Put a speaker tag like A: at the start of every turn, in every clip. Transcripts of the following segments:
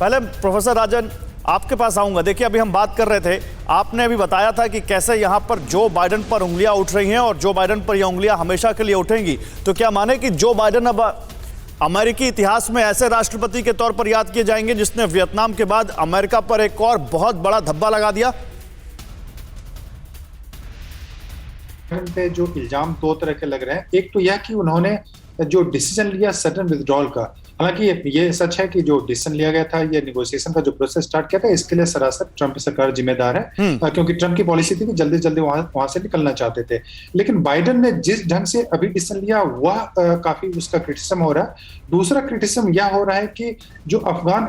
A: पहले प्रोफेसर राजन आपके पास आऊंगा। देखिए, अभी हम बात कर रहे थे, आपने अभी बताया था कि कैसे यहां पर जो बाइडेन पर उंगलियां उठ रही हैं और जो बाइडेन पर ये उंगलियां हमेशा के लिए उठेंगी। तो क्या माने कि जो बाइडेन अब अमेरिकी इतिहास में ऐसे राष्ट्रपति के तौर पर याद किए जाएंगे जिसने वियतनाम के बाद अमेरिका पर एक और बहुत बड़ा धब्बा लगा दिया?
B: पे जो इल्जाम दो तरह के लग रहे हैं। एक तो यह कि उन्होंने जो डिसीजन लिया सडन विथड्रॉल का, हालांकि ये सच है कि जो डिसीजन लिया गया था, ये निगोशिएशन का जो प्रोसेस स्टार्ट किया था, इसके लिए सरासर ट्रंप सरकार जिम्मेदार है, क्योंकि ट्रंप की पॉलिसी थी कि जल्दी जल्दी वहां से निकलना चाहते थे। लेकिन बाइडेन ने जिस ढंग से अभी डिसीजन लिया वह काफी उसका क्रिटिसिज्म हो रहा है। दूसरा क्रिटिसिज्म यह हो रहा है कि जो अफगान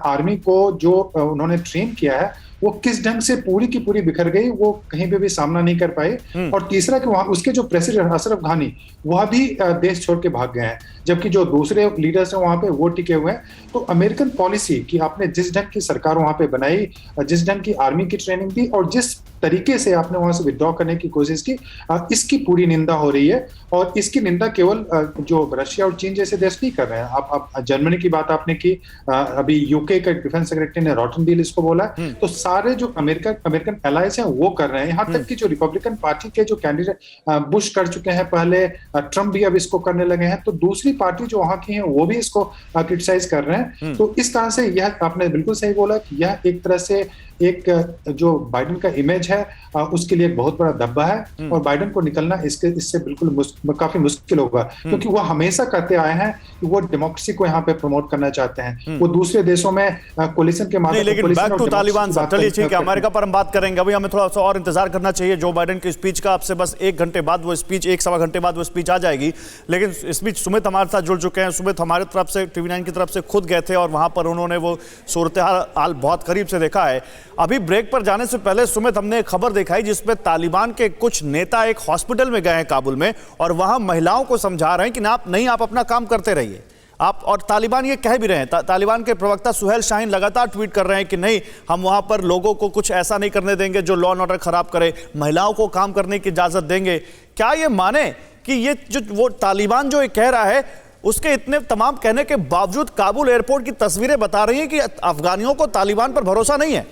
B: आर्मी को जो उन्होंने ट्रेन किया है वो किस ढंग से पूरी की पूरी बिखर गई, वो कहीं पे भी सामना नहीं कर पाए। और तीसरा कि वहां उसके जो प्रेसिडेंट अशरफ घानी वह भी देश छोड़ के भाग गए हैं, जबकि जो दूसरे लीडर्स हैं वहां पे वो टिके हुए हैं। तो अमेरिकन पॉलिसी कि आपने जिस ढंग की सरकार वहां पे बनाई, जिस ढंग की आर्मी की ट्रेनिंग दी और जिस तरीके से आपने वहां से विड्रॉ करने की कोशिश की, इसकी पूरी निंदा हो रही है। और इसकी निंदा केवल जो रशिया और चीन जैसे देश नहीं कर रहे हैं। आप जर्मनी की बात आपने की, अभी यूके का डिफेंस सेक्रेटरी ने रॉटन डील इसको बोला। तो सारे जो अमेरिकन एलाइज हैं वो कर रहे हैं। यहाँ तक कि जो रिपब्लिकन पार्टी के जो कैंडिडेट बुश कर चुके हैं पहले, ट्रम्प भी अब इसको करने लगे हैं, तो दूसरी पार्टी जो वहां की है वो भी इसको क्रिटिसाइज कर रहे हैं। तो इस तरह से यह आपने बिल्कुल सही बोला कि यह एक तरह से एक जो बाइडेन का इमेज है उसके लिए एक बहुत बड़ा धब्बा है और बाइडेन को निकलना इससे बिल्कुल काफी मुश्किल होगा, क्योंकि वो हमेशा कहते आए हैं कि वो डेमोक्रेसी को यहाँ पे प्रमोट करना चाहते हैं। वो दूसरे देशों में कोलिशन के माध्यम से,
A: लेकिन बैक टू तालिबान साहब, चलिए ठीक है, अमेरिका पर हम बात करेंगे। अभी हमें थोड़ा सा और इंतजार करना चाहिए जो बाइडेन की स्पीच का। आपसे बस 1 घंटे बाद वो स्पीच, 1 सवा घंटे बाद वो स्पीच आ जाएगी। लेकिन इस बीच सुमित हमारे साथ जुड़ चुके हैं। सुमित हमारे तरफ से, TV9 की तरफ से खुद गए थे और वहां पर उन्होंने वो सूरत हाल बहुत करीब से देखा है। अभी ब्रेक पर जाने से पहले सुमित, हमने एक खबर दिखाई जिसमें तालिबान के कुछ नेता एक हॉस्पिटल में गए हैं काबुल में और वहां महिलाओं को समझा रहे हैं कि आप अपना काम करते रहिए आप। और तालिबान ये कह भी रहे हैं, तालिबान के प्रवक्ता सुहेल शाहीन लगातार ट्वीट कर रहे हैं कि नहीं, हम वहां पर लोगों को कुछ ऐसा नहीं करने देंगे जो लॉ एंड ऑर्डर खराब करे, महिलाओं को काम करने की इजाजत देंगे। क्या ये माने कि ये जो वो तालिबान जो ये कह रहा है, उसके इतने तमाम कहने के बावजूद काबुल एयरपोर्ट की तस्वीरें बता रही हैं कि अफगानियों को तालिबान पर भरोसा नहीं है?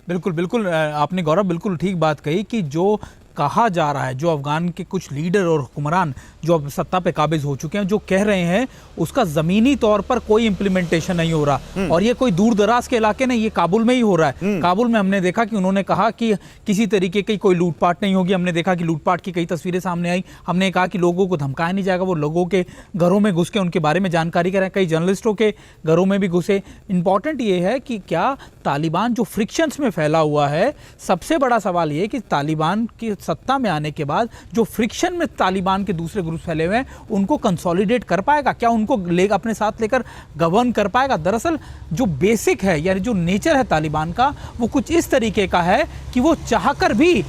C: बिल्कुल बिल्कुल, आपने गौरव बिल्कुल ठीक बात कही कि जो कहा जा रहा है, जो अफगान के कुछ लीडर और हुक्मरान जो अब सत्ता पे काबिज हो चुके हैं, जो कह रहे हैं उसका ज़मीनी तौर पर कोई इम्प्लीमेंटेशन नहीं हो रहा। और ये कोई दूर दराज के इलाके नहीं, ये काबुल में ही हो रहा है। काबुल में हमने देखा कि उन्होंने कहा कि किसी तरीके की कोई लूटपाट नहीं होगी। हमने देखा कि लूटपाट की कई तस्वीरें सामने आई। हमने कहा कि लोगों को धमकाया नहीं जाएगा। वो लोगों के घरों में घुस के उनके बारे में जानकारी करें। कई जर्नलिस्टों के घरों में भी घुसे। इंपॉर्टेंट ये है कि क्या तालिबान जो फ्रिक्शंस में फैला हुआ है, सबसे बड़ा सवाल ये कि तालिबान की सत्ता में आने के बाद जो फ्रिक्शन में तालिबान के दूसरे ग्रुप फैले हुए हैं, उनको कंसोलिडेट कर पाएगा? क्या उनको अपने साथ लेकर गवर्न कर पाएगा? दरअसल जो बेसिक है, यानी जो नेचर है तालिबान का, वो कुछ इस तरीके का है कि वो चाहकर भी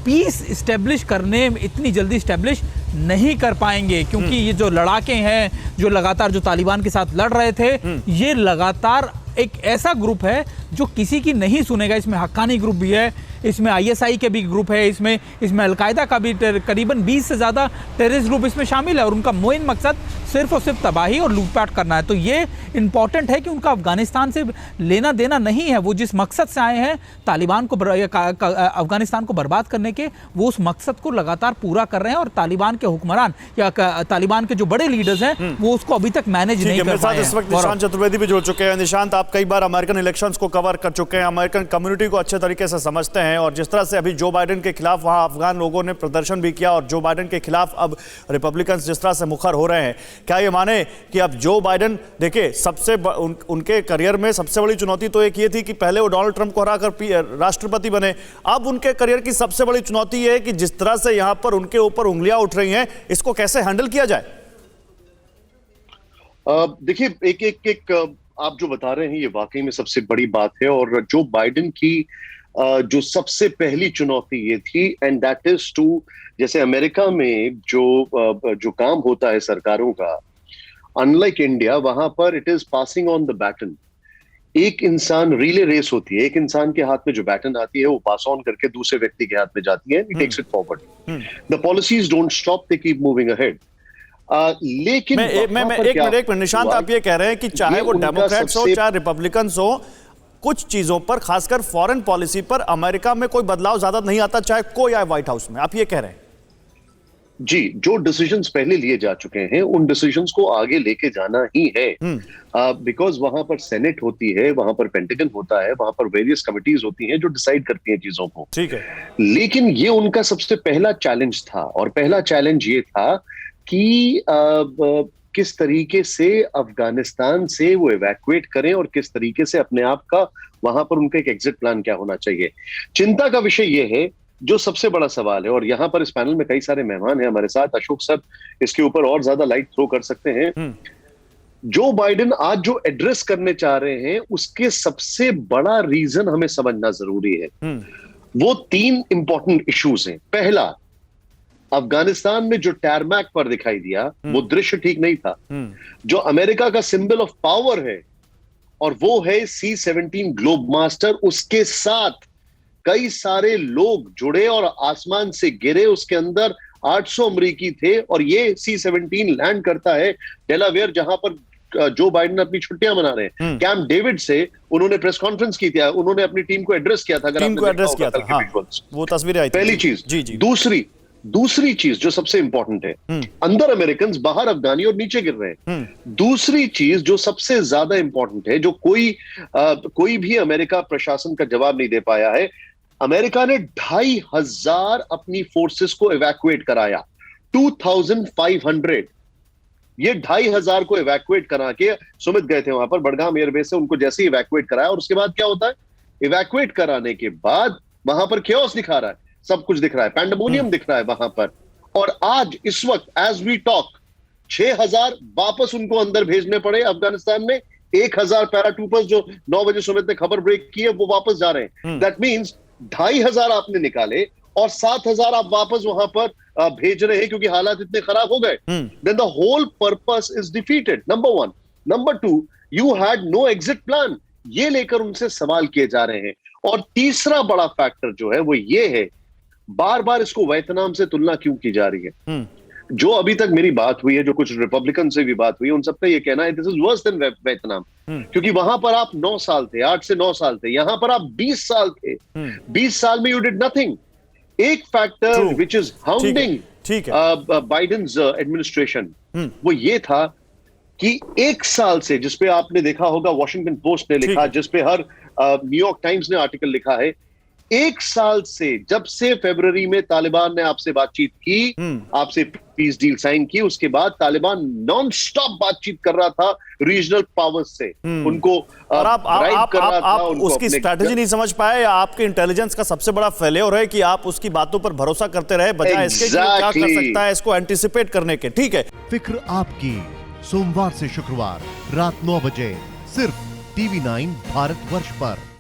C: पीस इस्टेब्लिश करने इतनी जल्दी इस्टेब्लिश नहीं कर पाएंगे, क्योंकि ये जो लड़ाके हैं, जो लगातार जो तालिबान के साथ लड़ रहे थे, ये लगातार एक ऐसा ग्रुप है जो किसी की नहीं सुनेगा। इसमें हक्कानी ग्रुप भी है, इसमें ISI के भी ग्रुप है, इसमें अलकायदा का भी करीबन 20 से ज़्यादा टेररिस्ट ग्रुप इसमें शामिल है और उनका मेन मकसद सिर्फ और सिर्फ तबाही और लूटपाट करना है। तो ये इंपॉर्टेंट है कि उनका अफगानिस्तान से लेना देना नहीं है। वो जिस मकसद से आए हैं तालिबान को अफगानिस्तान को बर्बाद करने के, वो उस मकसद को लगातार पूरा कर रहे हैं और तालिबान के हुक्मरान या तालिबान के जो बड़े लीडर्स हैं वो उसको अभी तक मैनेज नहीं कर पाए हैं।
A: इस वक्त निशांत चतुर्वेदी भी जुड़ चुके हैं। निशांत, आप कई बार अमेरिकन इलेक्शंस को कवर कर चुके हैं, अमेरिकन कम्युनिटी को अच्छे तरीके से समझते हैं, और जिस तरह से अभी जो बाइडेन के खिलाफ वहां अफगान लोगों ने प्रदर्शन भी किया और जो बाइडेन के खिलाफ अब रिपब्लिकन्स जिस तरह से मुखर हो रहे हैं, क्या ये माने कि अब जो बाइडेन, देखिए, उनके करियर में सबसे बड़ी चुनौती तो एक ये थी कि पहले वो डोनाल्ड ट्रंप को हराकर राष्ट्रपति बने। अब उनके करियर की सबसे बड़ी चुनौती ये है कि जिस तरह से यहां पर उनके ऊपर उंगलियां उठ रही हैं, इसको कैसे हैंडल किया जाए?
D: देखिए, एक आप जो बता रहे हैं ये वाकई में सबसे बड़ी बात है। और जो बाइडेन की जो सबसे पहली चुनौती ये थी, एंड दैट इज टू, जैसे अमेरिका में जो काम होता है सरकारों का, अनलाइक इंडिया, वहां पर it is passing on the baton. एक इंसान, रिले रेस होती है, एक इंसान के हाथ में जो बैटन आती है वो पास ऑन करके दूसरे व्यक्ति के हाथ में जाती है, he takes it forward. The policies don't stop, they keep moving ahead. लेकिन
A: मैं एक मिनट निशांत, आप ये कह रहे हैं कि चाहे वो डेमोक्रेट्स हो चाहे रिपब्लिकन्स हो, कुछ चीजों पर खासकर फॉरेन पॉलिसी पर अमेरिका में कोई बदलाव ज्यादा नहीं आता, चाहे कोई आए व्हाइट हाउस में, आप ये कह रहे हैं?
D: जी, जो डिसीजंस पहले लिए जा चुके हैं उन डिसीजंस को आगे लेके जाना ही है, बिकॉज वहां पर सेनेट होती है, वहां पर पेंटागन होता है, वहां पर वेरियस कमिटीज होती हैं जो डिसाइड करती हैं चीजों को।
A: ठीक है,
D: लेकिन ये उनका सबसे पहला चैलेंज था, और पहला चैलेंज ये था कि किस तरीके से अफगानिस्तान से वो इवैक्यूएट करें और किस तरीके से अपने आप का वहां पर उनका एक एग्जिट प्लान क्या होना चाहिए। चिंता का विषय ये है, जो सबसे बड़ा सवाल है, और यहां पर इस पैनल में कई सारे मेहमान हैं हमारे साथ, अशोक सर इसके ऊपर और ज्यादा लाइट थ्रो कर सकते हैं। जो बाइडेन आज जो एड्रेस करने चाह रहे हैं उसके सबसे बड़ा रीजन हमें समझना जरूरी है। वो 3 इंपॉर्टेंट इश्यूज हैं। पहला, अफगानिस्तान में जो टैरमैक पर दिखाई दिया वो दृश्य ठीक नहीं था। जो अमेरिका का सिंबल ऑफ पावर है और वो है C-17 ग्लोब मास्टर, उसके साथ कई सारे लोग जुड़े और आसमान से गिरे, उसके अंदर 800 अमरीकी थे, और ये C-17 लैंड करता है डेलावेयर, जहां पर जो बाइडेन अपनी छुट्टियां मना रहे हैं। कैंप डेविड से उन्होंने प्रेस कॉन्फ्रेंस की थी, उन्होंने अपनी टीम को एड्रेस किया था, अगर
A: टीम को एड्रेस किया था, हाँ, वो तस्वीरें आई थी।
D: पहली चीज।
A: जी जी।
D: दूसरी चीज जो सबसे इंपॉर्टेंट है, अंदर अमेरिकन, बाहर अफगानी और नीचे गिर रहे हैं। दूसरी चीज जो सबसे ज्यादा इंपॉर्टेंट है, जो कोई भी अमेरिका प्रशासन का जवाब नहीं दे पाया है, अमेरिका ने 2500 अपनी फोर्सेस को इवैक्यूएट कराया, 2500। ये 2500 को इवैक्यूएट करा के, सुमित गए थे वहां पर बड़गाम एयरबेस से, उनको जैसे ही इवैक्यूएट कराया, और उसके बाद क्या होता है, इवैक्यूएट कराने के बाद वहां पर chaos दिखा रहा है, सब कुछ दिख रहा है, पैंडेमोनियम दिख रहा है वहां पर। और आज इस वक्त एज वी टॉक 6000 वापस उनको अंदर भेजने पड़े अफगानिस्तान में। 1000 पैराट्रूपर्स जो 9 बजे सुमित ने खबर ब्रेक की है वो वापस जा रहे हैं। दैट मीन्स 2500 आपने निकाले और 7000 आप वापस वहां पर भेज रहे हैं क्योंकि हालात इतने खराब हो गए। Then the whole purpose is defeated, number 1। Number 2, you had no exit plan, ये लेकर उनसे सवाल किए जा रहे हैं। और तीसरा बड़ा फैक्टर जो है वो ये है, बार बार इसको वियतनाम से तुलना क्यों की जा रही है। जो अभी तक मेरी बात हुई है, जो कुछ रिपब्लिकन से भी बात हुई है, उन सबका ये कहना है this is worse than Vietnam, क्योंकि वहां पर आप 9 साल थे, 8 से 9 साल थे, यहां पर आप 20 साल थे। 20 साल में यू डिड नथिंग। एक फैक्टर विच इज हाउंडिंग बाइडेन्स एडमिनिस्ट्रेशन वो ये था कि 1 साल से, जिसपे आपने देखा होगा वॉशिंगटन पोस्ट ने लिखा, जिसपे हर न्यूयॉर्क टाइम्स ने आर्टिकल लिखा है, 1 साल से, जब से फरवरी में तालिबान ने आपसे बातचीत की, आपसे पीस डील साइन की, उसके बाद तालिबान नॉन स्टॉप बातचीत कर रहा था रीजनल पावर्स से, उनको
A: और आप उसकी स्ट्रैटेजी नहीं समझ पाए, या आपके इंटेलिजेंस का सबसे बड़ा फेलियर है कि आप उसकी बातों पर भरोसा करते रहे बजाय इसके कि क्या कर सकता है इसको एंटिसिपेट करने के। ठीक है,
E: फिक्र आपकी, सोमवार से शुक्रवार रात 9 बजे सिर्फ TV9 भारतवर्ष पर।